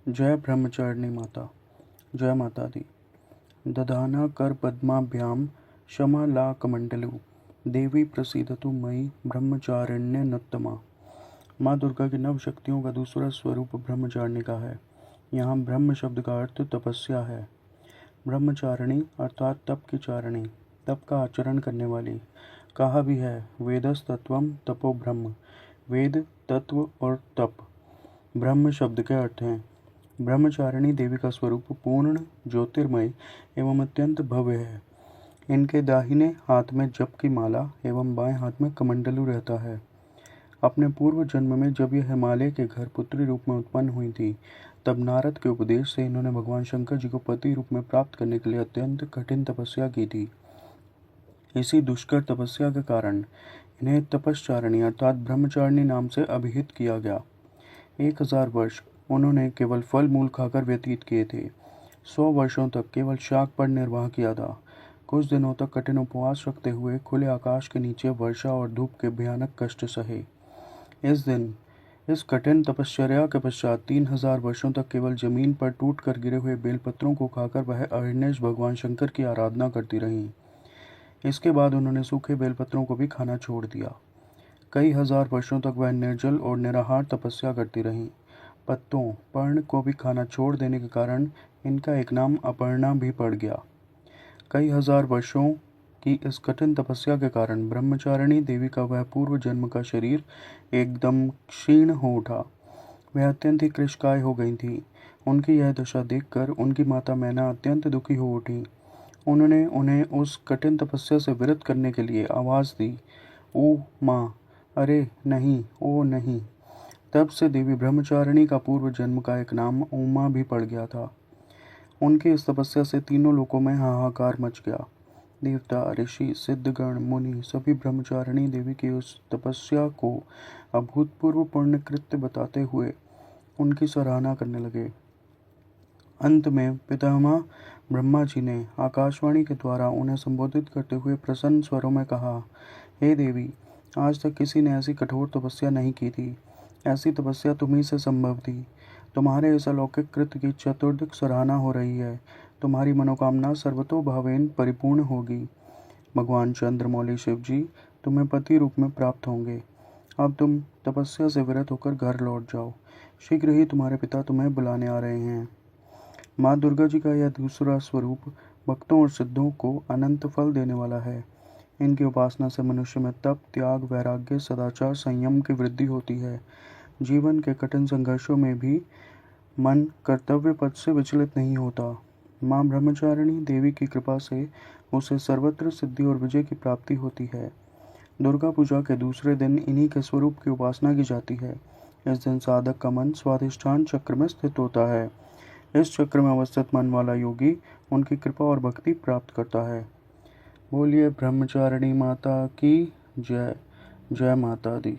जय ब्रह्मचारिणी माता। जय माता दी। दधाना कर पद्माभ्याम शमालाकमंडलु देवी प्रसीदतु मयि ब्रह्मचारिण्य नत्तमा। माँ दुर्गा की नव शक्तियों का दूसरा स्वरूप ब्रह्मचारिणी का है। यहाँ ब्रह्म शब्द का अर्थ तपस्या है। ब्रह्मचारिणी अर्थात तप की चारिणी, तप का आचरण करने वाली। कहा भी है वेदस्तत्वम तपो ब्रह्म, वेद तत्व और तप ब्रह्म शब्द के अर्थ हैं। ब्रह्मचारिणी देवी का स्वरूप पूर्ण, ज्योतिर्मय एवं अत्यंत भव्य है। इनके दाहिने हाथ में जप की माला एवं बाएं हाथ में कमंडलू रहता है। अपने पूर्व जन्म में जब यह हिमालय के घर पुत्री रूप में उत्पन्न हुई थी, तब नारद के उपदेश से इन्होंने भगवान शंकर जी को पति रूप में प्राप्त करने के लिए अत्यंत कठिन तपस्या की थी। इसी दुष्कर तपस्या के कारण इन्हें तपश्चारिणी अर्थात ब्रह्मचारिणी नाम से अभिहित किया गया। 1000 वर्ष उन्होंने केवल फल मूल खाकर व्यतीत किए थे। 100 वर्षों तक केवल शाक पर निर्वाह किया था। कुछ दिनों तक कठिन उपवास रखते हुए खुले आकाश के नीचे वर्षा और धूप के भयानक कष्ट सहे। इस कठिन तपश्चर्या के पश्चात 3000 वर्षों तक केवल जमीन पर टूट कर गिरे हुए बेलपत्रों को खाकर वह अहर्निश भगवान शंकर की आराधना करती रहीं। इसके बाद उन्होंने सूखे बेलपत्रों को भी खाना छोड़ दिया। कई हजार वर्षों तक वह निर्जल और निराहार तपस्या करती रहीं। पत्तों पर्ण को भी खाना छोड़ देने के कारण इनका एक नाम अपर्णा भी पड़ गया। कई हजार वर्षों की इस कठिन तपस्या के कारण ब्रह्मचारिणी देवी का वह पूर्व जन्म का शरीर एकदम क्षीण हो उठा। वह अत्यंत ही कृशकाय हो गई थी। उनकी यह दशा देखकर उनकी माता मैना अत्यंत दुखी हो उठी। उन्होंने उन्हें उस कठिन तपस्या से विरत करने के लिए आवाज़ दी, ओ माँ, अरे नहीं, ओ नहीं। तब से देवी ब्रह्मचारिणी का पूर्व जन्म का एक नाम उमा भी पड़ गया था। उनकी इस तपस्या से तीनों लोकों में हाहाकार मच गया। देवता, ऋषि, सिद्धगण, मुनि सभी ब्रह्मचारिणी देवी की उस तपस्या को अभूतपूर्व पुण्य कृत्य बताते हुए उनकी सराहना करने लगे। अंत में पितामह ब्रह्मा जी ने आकाशवाणी के द्वारा उन्हें संबोधित करते हुए प्रसन्न स्वरों में कहा, हे देवी, आज तक किसी ने ऐसी कठोर तपस्या नहीं की थी। ऐसी तपस्या तुम्ही से संभव थी। तुम्हारे इस अलौकिक कृत्य की चतुर्दिक सराहना हो रही है। तुम्हारी मनोकामना सर्वतोभावेन परिपूर्ण होगी। भगवान चंद्रमौली शिव जी तुम्हें पति रूप में प्राप्त होंगे। अब तुम तपस्या से विरत होकर घर लौट जाओ। शीघ्र ही तुम्हारे पिता तुम्हें बुलाने आ रहे हैं। माँ दुर्गा जी का यह दूसरा स्वरूप भक्तों और सिद्धों को अनंत फल देने वाला है। इनकी उपासना से मनुष्य में तप, त्याग, वैराग्य, सदाचार, संयम की वृद्धि होती है। जीवन के कठिन संघर्षों में भी मन कर्तव्य पथ से विचलित नहीं होता। माँ ब्रह्मचारिणी देवी की कृपा से उसे सर्वत्र सिद्धि और विजय की प्राप्ति होती है। दुर्गा पूजा के दूसरे दिन इन्हीं के स्वरूप की उपासना की जाती है। इस दिन साधक का मन स्वाधिष्ठान चक्र में स्थित होता है। इस चक्र में अवस्थित मन वाला योगी उनकी कृपा और भक्ति प्राप्त करता है। बोलिए ब्रह्मचारिणी माता की जय। जय माता दी।